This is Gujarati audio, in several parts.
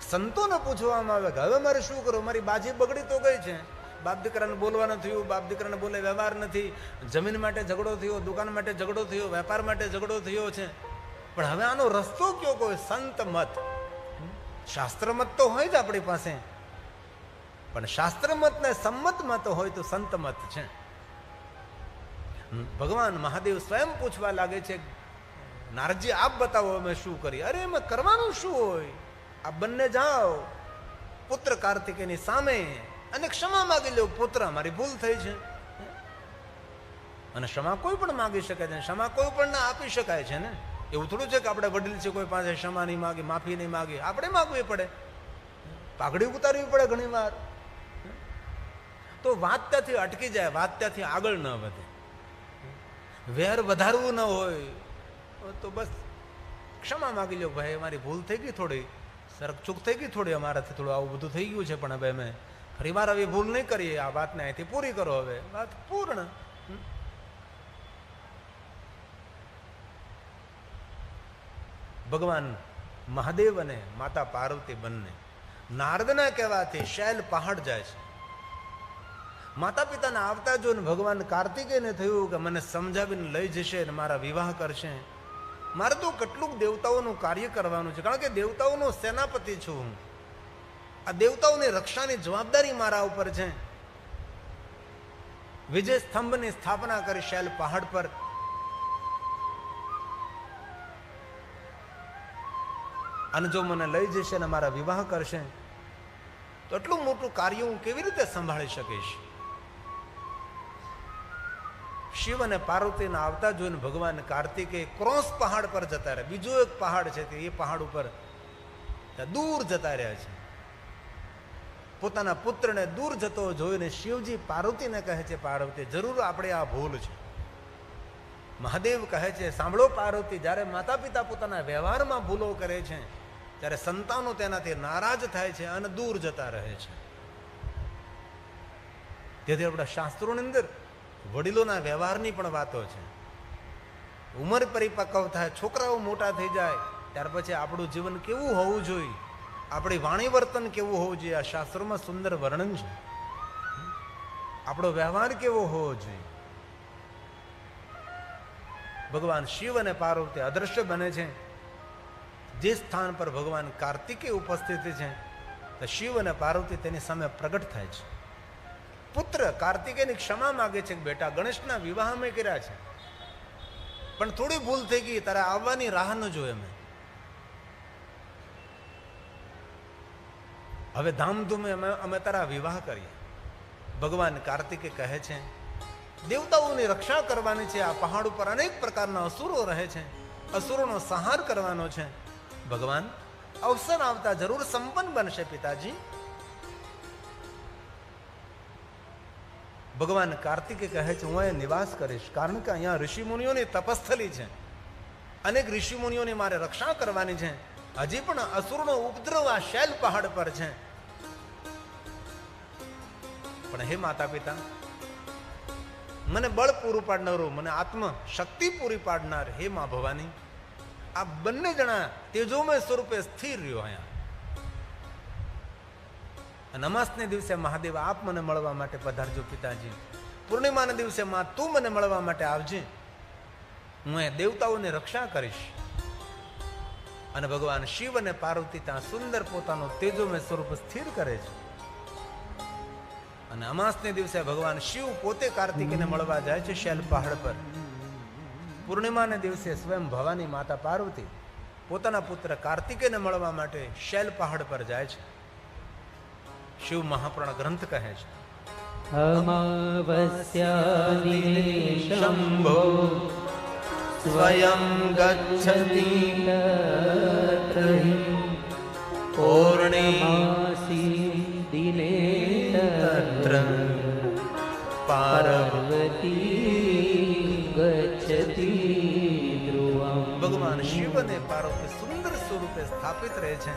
સંતોને પૂછવામાં આવે કે હવે મારે શું કરું, મારી બાજી બગડી તો ગઈ છે, બાપ દીકરાને બોલવાનું થયું, બાપ દીકરાને બોલે વ્યવહાર નથી, જમીન માટે ઝઘડો થયો, દુકાન માટે ઝઘડો થયો, વેપાર માટે ઝઘડો થયો છે, પણ હવે આનો રસ્તો કયો? કોઈ સંત મત, શાસ્ત્ર મત તો હોય જ આપણી પાસે, પણ શાસ્ત્ર મત ને સંમત મત હોય તો સંત મત છે. ભગવાન મહાદેવ સ્વયં પૂછવા લાગે છે, નારદજી આપ બતાવો અમે શું કરીએ? અરે એમાં કરવાનું શું હોય? આ બંને જાઓ પુત્ર કાર્તિકેયની સામે અને ક્ષમા માગી લો, પુત્ર મારી ભૂલ થઈ છે. અને ક્ષમા કોઈ પણ માગી શકે છે, ક્ષમા કોઈ પણ ના આપી શકાય છે ને. એવું થોડું છે કે આપણે વડીલ છે, કોઈ પાસે ક્ષમા નહીં માગી, માફી નહીં માગી, આપણે માગવી પડે, પાઘડી ઉતારવી પડે ઘણી વાર. તો વાત ત્યાંથી અટકી જાય, વાત ત્યાંથી આગળ ન વધે. વેર વધારવું ન હોય તો બસ ક્ષમા માગી લો, ભાઈ મારી ભૂલ થઈ ગઈ, થોડી સરકચૂક થઈ ગઈ, થોડી અમારાથી થોડું આવું બધું થઈ ગયું છે, પણ હવે અમે ફરી વાર આવી ભૂલ નહીં કરીએ, આ વાતને અહીંથી પૂરી કરો, હવે વાત પૂર્ણ. ભગવાન મહાદેવ અને માતા પાર્વતી બંને નારદના કહેવાથી શૈલ પહાડ જાય છે. માતા પિતાને આવતા જોઈને ભગવાન કાર્તિકેયને થયું કે મને સમજાવીને લઈ જશે અને મારા વિવાહ કરશે. મારે તો કેટલુંક દેવતાઓનું કાર્ય કરવાનું છે, કારણ કે દેવતાઓનો સેનાપતિ છું હું. આ દેવતાઓની રક્ષાની જવાબદારી મારા ઉપર છે. વિજય સ્તંભની સ્થાપના કરી શૈલ પહાડ પર. અને જો મને લઈ જશે અને મારા વિવાહ કરશે તો એટલું મોટું કાર્ય હું કેવી રીતે સંભાળી શકીશ? શિવ અને પાર્વતીના આવતા જોઈને ભગવાન કાર્તિકેય ક્રોસ પહાડ પર જતા રહ્યા. બીજો એક પહાડ છે તે એ પહાડ ઉપર દૂર જતા રહ્યા છે. પોતાના પુત્રને દૂર જતો જોઈને શિવજી પાર્વતીને કહે છે, પાર્વતી જરૂર આપણે આ ભૂલ છે. મહાદેવ કહે છે, સાંભળો પાર્વતી, જ્યારે માતા પિતા પોતાના વ્યવહારમાં ભૂલો કરે છે ત્યારે સંતાનો તેનાથી નારાજ થાય છે અને દૂર જતા રહે છે. તેથી આપણા શાસ્ત્રોની અંદર વડીલોના વ્યવહારની પણ વાતો છે. ઉંમર પરિપક્વ થાય, છોકરાઓ મોટા થઈ જાય ત્યાર પછી આપણું જીવન કેવું હોવું જોઈએ, આપણી વાણી વર્તન કેવું હોવું જોઈએ, આ શાસ્ત્રોમાં સુંદર વર્ણન છે. આપણો વ્યવહાર કેવો હોવો જોઈએ. ભગવાન શિવ અને પાર્વતી અદ્રશ્ય બને છે. જે સ્થાન પર ભગવાન કાર્તિકેય ઉપસ્થિત છે તો શિવ અને પાર્વતી તેની સામે પ્રગટ થાય છે. પુત્ર કાર્તિકેયની ક્ષમા માગે છે કે બેટા ગણેશના વિવાહ મેં કર્યા છે, પણ થોડી ભૂલ થઈ ગઈ, તારે આવવાની રાહ ન જોઈ અમે. હવે ધામધૂમે અમે તારા વિવાહ કરીએ. ભગવાન કાર્તિકેય કહે છે, દેવતાઓની રક્ષા કરવાની છે. આ પહાડ ઉપર અનેક પ્રકારના અસુરો રહે છે, અસુરોનો સંહાર કરવાનો છે. ભગવાન અવસર આવતા જરૂર સંપન્ન બનશે પિતાજી. ભગવાન કાર્તિકેય કહે છે, હું અહીંયા નિવાસ કરીશ, કારણ કે અહીંયા ઋષિમુનિઓની તપસ્થલી છે. અનેક ઋષિમુનિઓની મારે રક્ષા કરવાની છે. હજી પણ અસુરનો ઉપદ્રવ આ શૈલ પહાડ પર છે. પણ હે માતા પિતા, મને બળ પૂરું પાડનારું, મને આત્મ શક્તિ પૂરી પાડનાર હે મા ભવાની, આ બંને જણા તેજોમય સ્વરૂપે સ્થિર રહ્યો અહીંયા. અને અમાસને દિવસે મહાદેવ આપ મને મળવા માટે પધારજો પિતાજી. પૂર્ણિમાના દિવસે માં તું મને મળવા માટે આવજે. હું એ દેવતાઓની રક્ષા કરીશ. અને ભગવાન શિવ અને પાર્વતી ત્યાં સુંદર પોતાનું તેજોમય સ્વરૂપ સ્થિર કરે છે. અને અમાસને દિવસે ભગવાન શિવ પોતે કાર્તિકેયને મળવા જાય છે શૈલ પહાડ પર. પૂર્ણિમાને દિવસે સ્વયં ભવાની માતા પાર્વતી પોતાના પુત્ર કાર્તિકેયને મળવા માટે શૈલ પહાડ પર જાય છે. શિવ મહાપુરાણ ગ્રંથ કહે છે, અમાવસ્યાદિ શંભો સ્વયં ગચ્છતિ પૂર્ણિમાસી દિને તત્ર પાર્વતી ગચ્છતિ ધ્રુવમ. ભગવાન શિવ અને પાર્વતી સુંદર સ્વરૂપે સ્થાપિત રહે છે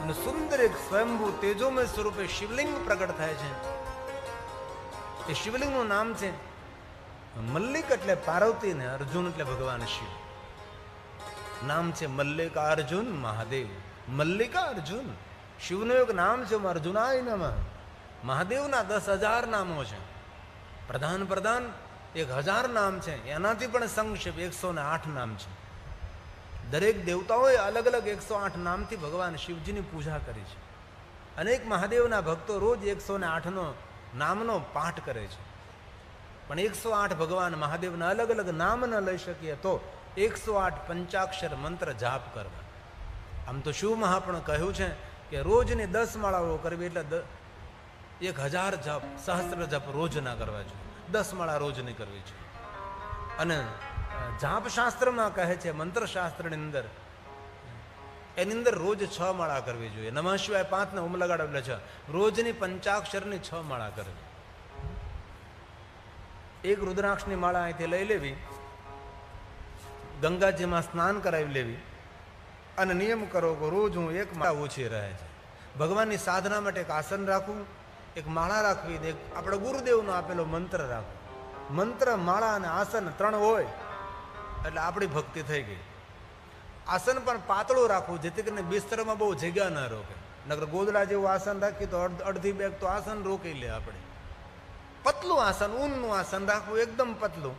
અને સુંદર એક સ્વયંભૂ તેજોમય સ્વરૂપે શિવલિંગ પ્રગટ થાય છે. એ શિવલિંગનું નામ છે મલ્લિક એટલે પાર્વતી ને અર્જુન એટલે ભગવાન શિવ. નામ છે મલ્લિકાર્જુન મહાદેવ. મલ્લિકા અર્જુન, શિવનું એક નામ છે અર્જુનાય નમઃ. મહાદેવના 10,000 નામો છે. પ્રધાન 1,000 નામ છે. એનાથી પણ સંક્ષેપ 108 નામ છે. દરેક દેવતાઓએ અલગ અલગ 108 નામથી ભગવાન શિવજીની પૂજા કરી છે. અનેક મહાદેવના ભક્તો રોજ 108નો નામનો પાઠ કરે છે. પણ 108 ભગવાન મહાદેવના અલગ અલગ નામ ન લઈ શકીએ તો 108 પંચાક્ષર મંત્ર જાપ કરવા. આમ તો શિવ મહાપણ કહ્યું છે કે રોજની 10 માળાઓ કરવી, એટલે 1000 જપ, સહસ્ત્ર જપ રોજ ના કરવા જોઈએ. 10 માળા રોજ નહીં કરવી જોઈએ. અને જાપ શાસ્ત્રમાં કહે છે, મંત્ર શાસ્ત્રની અંદર એની અંદર રોજ 6 માળા કરવી જોઈએ. નમઃ શિવાય 5 ને ઓમ લગાડો એટલે 6. રોજની પંચાક્ષરની 6 માળા કરવી. એક રુદ્રાક્ષની માળા અહીંથી લઈ લેવી, ગંગાજીમાં સ્નાન કરાવી લેવી અને નિયમ કરો કે રોજ હું 1 માળા ઓછી રહે છે. ભગવાનની સાધના માટે એક આસન રાખવું, એક માળા રાખવી, એક આપણા ગુરુદેવનો આપેલો મંત્ર રાખવો. મંત્ર, માળા અને આસન 3 હોય એટલે આપણી ભક્તિ થઈ ગઈ. આસન પણ પાતળું રાખવું, જેથી કરીને બિસ્તરમાં બહુ જગ્યા ન રોકે. નકર ગોદડા જેવું આસન રાખી તો અડધી બેગ તો આસન રોકી લે. આપણે પતલું આસન, ઊનનું આસન રાખવું, એકદમ પતલું,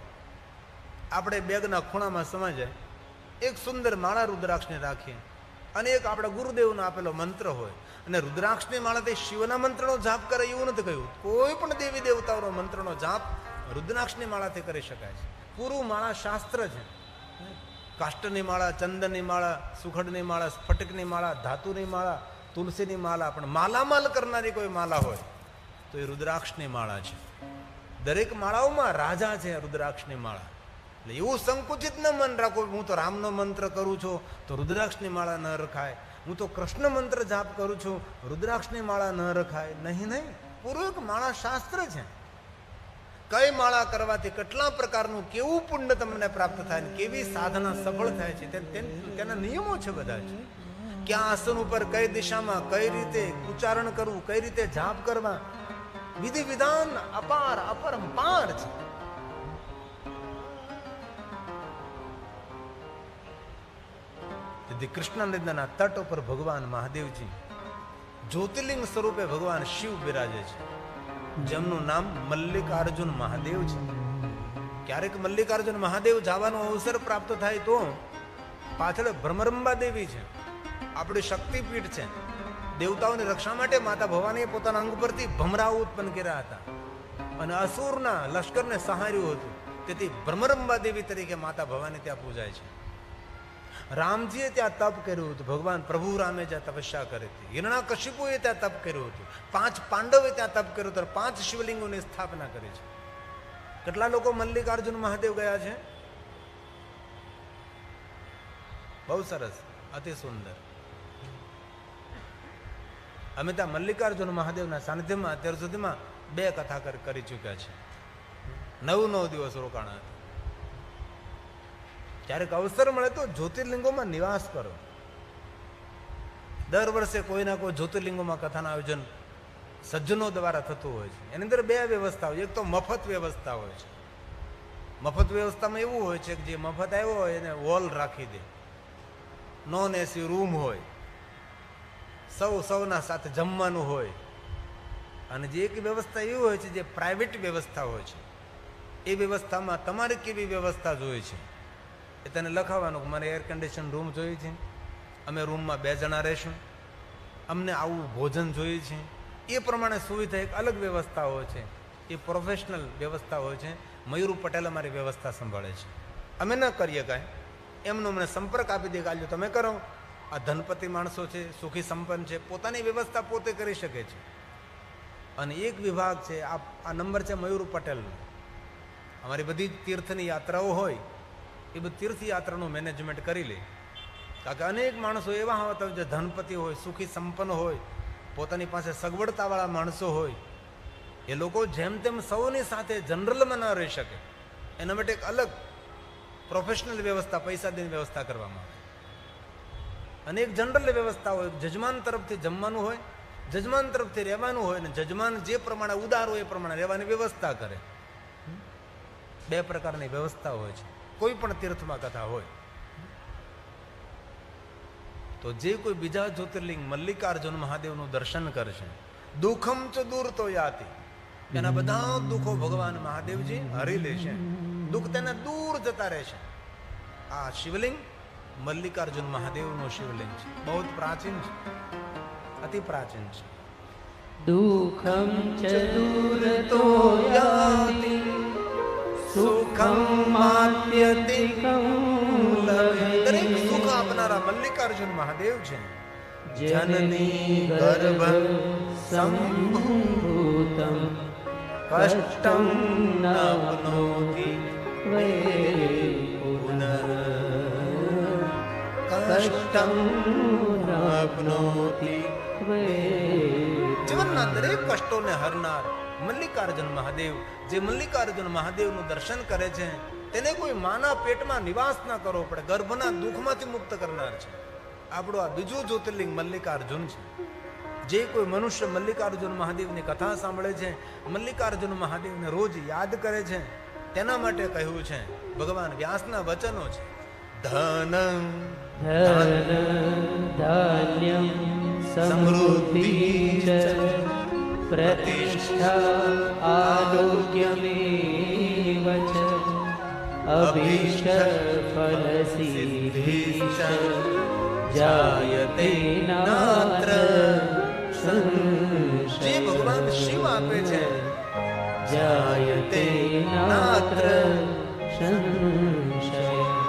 આપણે બેગના ખૂણામાં સમાઈ જાય. એક સુંદર માળા રુદ્રાક્ષને રાખીએ અને એક આપણા ગુરુદેવનો આપેલો મંત્ર હોય. અને રુદ્રાક્ષની માળાથી શિવના મંત્રનો જાપ કરે એવું નથી કહ્યું. કોઈ પણ દેવી દેવતાઓનો મંત્રનો જાપ રુદ્રાક્ષની માળાથી કરી શકાય છે. પૂરું માળા શાસ્ત્ર છે. કાષ્ટની માળા, ચંદનની માળા, સુખડની માળા, સ્ફટિકની માળા, ધાતુની માળા, તુલસીની માળા, પણ માલામાલ કરનારી કોઈ માળા હોય તો એ રુદ્રાક્ષની માળા છે. દરેક માળાઓમાં રાજા છે રુદ્રાક્ષની માળા. એટલે એવું સંકુચિત ન મન રાખો, હું તો રામનો મંત્ર કરું છું તો રુદ્રાક્ષની માળા ન રખાય, હું તો કૃષ્ણ મંત્ર જાપ કરું છું રુદ્રાક્ષની માળા ન રખાય. નહીં, પૂરું એક માળા શાસ્ત્ર છે. કઈ માળા કરવાથી કેટલા પ્રકારનું કેવું પુણ્ય તમને પ્રાપ્ત થાય, કેવી સાધના સફળ થાય છે, તેના નિયમો છે બધા છે. ક્યાં આસન ઉપર કઈ દિશામાં કઈ રીતે ઉચ્ચારણ કરવું, કઈ રીતે જાપ કરવા, વિધિ વિધાન અપાર અપરંપાર છે. તેથી કૃષ્ણ નદીના તટ ઉપર ભગવાન મહાદેવજી જ્યોતિર્લિંગ સ્વરૂપે ભગવાન શિવ બિરાજે છે, જેમનું નામ મલ્લિકાર્જુન મહાદેવ છે. ક્યારેક મલ્લિકાર્જુન મહાદેવ જવાનો અવસર પ્રાપ્ત થાય તો પાછળ ભ્રમરંબા દેવી છે, આપણી શક્તિપીઠ છે. દેવતાઓની રક્ષા માટે માતા ભવાનીએ પોતાના અંગ પરથી ભમરા ઉત્પન્ન કર્યા હતા અને અસુરના લશ્કરને સહાર્યું હતું. તેથી ભ્રમરંબા દેવી તરીકે માતા ભવાની ત્યાં પૂજાય છે. રામજીએ ત્યાં તપ કર્યું હતું, ભગવાન પ્રભુ રામે જ્યાં તપસ્યા કરી હતી. હિરણાકશિપુએ ત્યાં તપ કર્યું હતું, 5 પાંડવે ત્યાં તપ કર્યું હતું, 5 શિવલિંગોની સ્થાપના કરી છે. કેટલા લોકો મલ્લિકાર્જુન મહાદેવ ગયા છે? બહુ સરસ, અતિ સુંદર. અમે ત્યાં મલ્લિકાર્જુન મહાદેવના સાનિધ્યમાં અત્યાર સુધીમાં 2 કથા કરી ચૂક્યા છે. 9 દિવસ રોકાણા હતા. ક્યારેક અવસર મળે તો જ્યોતિર્લિંગોમાં નિવાસ કરો. દર વર્ષે કોઈના કોઈ જ્યોતિર્લિંગોમાં કથાના આયોજન સજ્જનો દ્વારા થતું હોય છે. એની અંદર 2 વ્યવસ્થા હોય. એક તો મફત વ્યવસ્થા હોય છે. મફત વ્યવસ્થામાં એવું હોય છે કે જે મફત આવ્યો હોય એને હોલ રાખી દે, નોન એસી રૂમ હોય, સૌના સાથે જમવાનું હોય. અને જે એક વ્યવસ્થા એવી હોય છે જે પ્રાઇવેટ વ્યવસ્થા હોય છે. એ વ્યવસ્થામાં તમારે કેવી વ્યવસ્થા જોઈએ છે એ તને લખાવવાનું કે મારે એર કન્ડિશન રૂમ જોઈએ છે, અમે રૂમમાં 2 જણા રહીશું, અમને આવું ભોજન જોઈએ છે. એ પ્રમાણે સુવિધા એક અલગ વ્યવસ્થા હોય છે. એ પ્રોફેશનલ વ્યવસ્થા હોય છે. મયુર પટેલ અમારી વ્યવસ્થા સંભાળે છે. અમે ન કરીએ કાંઈ, એમનો મને સંપર્ક આપી દે કે આલ્યો તમે કરો. આ ધનપતિ માણસો છે, સુખી સંપન્ન છે, પોતાની વ્યવસ્થા પોતે કરી શકે છે. અને એક વિભાગ છે, આ નંબર છે મયુર પટેલનો. અમારી બધી તીર્થની યાત્રાઓ હોય એ બધી તીર્થયાત્રાનું મેનેજમેન્ટ કરી લે. કારણ કે અનેક માણસો એવા હોતા હોય જે ધનપતિ હોય, સુખી સંપન્ન હોય, પોતાની પાસે સગવડતાવાળા માણસો હોય. એ લોકો જેમ તેમ સૌની સાથે જનરલમાં ન રહી શકે. એના માટે એક અલગ પ્રોફેશનલ વ્યવસ્થા, પૈસા દઈને વ્યવસ્થા કરવામાં આવે. અને એક જનરલ વ્યવસ્થા હોય, જજમાન તરફથી જમવાનું હોય, જજમાન તરફથી રહેવાનું હોય, ને જજમાન જે પ્રમાણે ઉદાર હોય એ પ્રમાણે રહેવાની વ્યવસ્થા કરે. 2 પ્રકારની વ્યવસ્થા હોય છે કોઈ પણ તીર્થમાં કથા હોય. તો જે કોઈ બીજા જ્યોતિર્લિંગ મલ્લિકાર્જુન મહાદેવનું દર્શન કરશે, દુઃખમ ચ દૂર તો યાતિ, એના બધા દુઃખો ભગવાન મહાદેવજી હરી લેશે, દુઃખ તેના દૂર જતા રહેશે. આ શિવલિંગ મલ્લિકાર્જુન મહાદેવનું શિવલિંગ છે, બહુ જ પ્રાચીન છે, અતિ પ્રાચીન છે. દુઃખમ ચ દૂર તો યાતિ સુખમ માપ્યતિકં લભે. દરેક સુખ આપનારા મલ્લિકાર્જુન મહાદેવ છે. જનની ગર્ભ સંભૂતમ કષ્ટમ નાપ્નોતિ વૈ પુનઃ કષ્ટમ નાપ્નોતિ વૈ. જીવનના દરેક કષ્ટોને હરનાર મલ્લિકાર્જુન મહાદેવ, જે મલ્લિકાર્જુન મહાદેવનું દર્શન કરે છે તેને કોઈ માના પેટમાં નિવાસ ના કરવો પડે, ગર્ભના દુઃખમાંથી મુક્ત કરનાર છે. આપણું આ બીજું જ્યોતિર્લિંગ મલ્લિકાર્જુન છે. જે કોઈ મનુષ્ય મલ્લિકાર્જુન મહાદેવની કથા સાંભળે છે, મલ્લિકાર્જુન મહાદેવને રોજ યાદ કરે છે, તેના માટે કહ્યું છે, ભગવાન વ્યાસના વચનો છે. ધન ધન ધાન્યમ સમૃદ્ધિ ચ પ્રતિષ્ઠા આરોગ્યમેવ ચ અભીષ્ટ ફલસિદ્ધિ ચ જાયતે નાત્ર સંશય. જે ભગવાન શિવ આપે છે, જાયતે નાત્ર સંશય.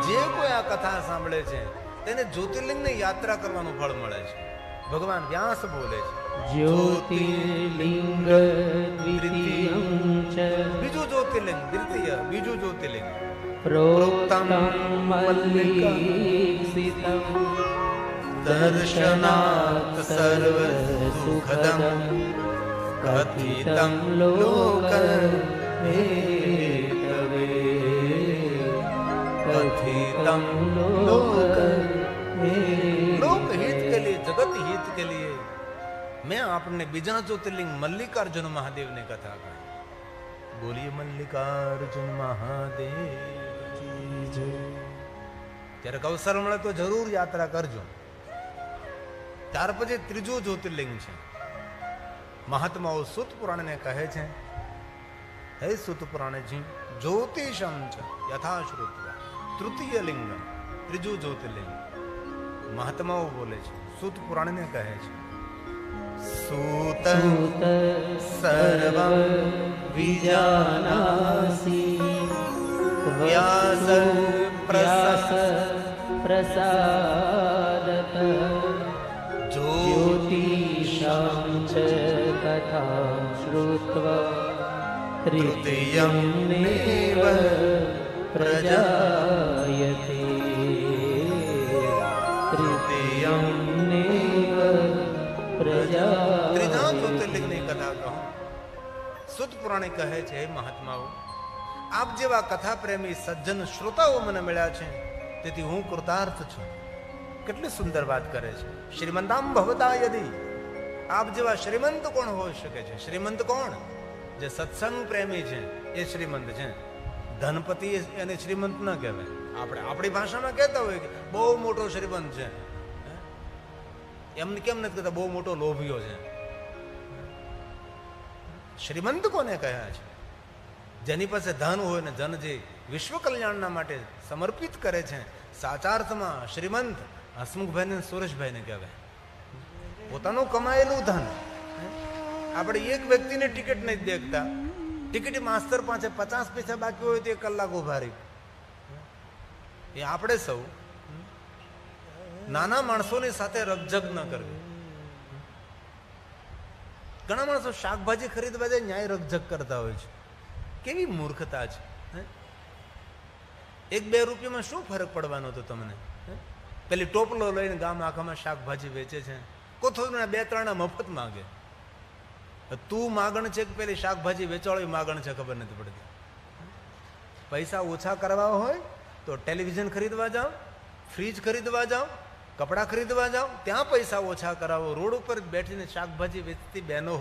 જે કોઈ આ કથા સાંભળે છે તેને જ્યોતિર્લિંગની યાત્રા કરવાનું ફળ મળે છે. ભગવાન વ્યાસ બોલે છે, જ્યોતિર્લિંગ દ્વિતીયં ચ બીજું જ્યોતિર્લિંગ, દ્વિતીય બીજું જ્યોતિર્લિંગ. પ્રોક્તં મલ્લીક્ષિતં દર્શનાत् સર્વ સુખદં કથિતં લોકવેતવે કથિતં લોકવેતવે. लोक हित के लिए, जगत हित के लिए मैं आपने बीजा ज्योतिर्लिंग मल्लिकार्जुन महादेव ने कथा कही. बोलिए मल्लिकार्जुन महादेव की जय. ત્યારે અવસર મળે તો જરૂર યાત્રા કરજો. ત્યાર પછી ત્રીજું જ્યોતિર્લિંગ છે. મહાત્માઓ સૂત પુરાણને કહે છે, હે સૂત પુરાણજી, જ્યોતિષમ છે યથાશ્રુત્વા તૃતીય લિંગમ, ત્રીજું જ્યોતિર્લિંગ. મહાત્માઓ બોલે છે, સૂત પુરાણને કહે છે, સૂત સર્વં વિજાનાસી વ્યાસ પ્રસાદત જ્યોતિષાં ચ કથાં શ્રુત્વા તૃતીયં નૈવ પ્રજાયતે તૃતીયં નૈવ પ્રજાયતે. ત્રીજા જ્યોતિર્લિંગની કથા કહો. સૂત પુરાણે કહે છે, હે મહાત્માઓ, આપ જેવા કથા પ્રેમી સજ્જન શ્રોતાઓ મને મળ્યા છે, તેથી હું કૃતાર્થ છું. કેટલી સુંદર વાત કરે છે. શ્રીમંતામ ભવતા યદી, આપ જેવા શ્રીમંત કોણ હોઈ શકે છે? શ્રીમંત કોણ? જે સત્સંગ પ્રેમી છે એ શ્રીમંત છે. ધનપતિ એને શ્રીમંત ન કહેવાય. આપણે આપણી ભાષામાં કહેતા હોય કે બહુ મોટો શ્રીમંત છે, એમને કેમ નથી કહેતા બહુ મોટો લોભિયો છે? શ્રીમંત કોને કહ્યા છે? જેની પાસે ધન હોય ને ધન જે વિશ્વ કલ્યાણના માટે સમર્પિત કરે છે, સાચા અર્થમાં શ્રીમંત હસમુખભાઈ ને સુરેશભાઈને કહેવાય. પોતાનું કમાયેલું ધન. આપણે એક વ્યક્તિને ટિકિટ નથી દેખતા, ટિકિટ માસ્તર પાસે 50 પૈસા બાકી હોય તો 1 કલાક ઉભા રહી. એ આપણે સૌ નાના માણસોની સાથે રકઝક ન કરવી. ઘણા માણસો શાકભાજી ખરીદવા જાય ન્યાય રકઝક કરતા હોય છે. કેવી મૂર્ખતા છે. 1-2 રૂપિયામાં શું ફરક પડવાનો હતો તમને? પેલી ટોપલો લઈને ગામ આખામાં શાકભાજી વેચે છે, કોથળીના 2-3 મફત માંગે. તું માગણ છે કે પેલી શાકભાજી વેચવાળી માગણ છે ખબર નથી પડતી. પૈસા ઓછા કરવા હોય તો ટેલિવિઝન ખરીદવા જાઓ, ફ્રીજ ખરીદવા જાઓ, કપડાં ખરીદવા જાઓ, ત્યાં પૈસા ઓછા કરાવો. રોડ ઉપર બેઠીને શાકભાજી વેચતી બહેનો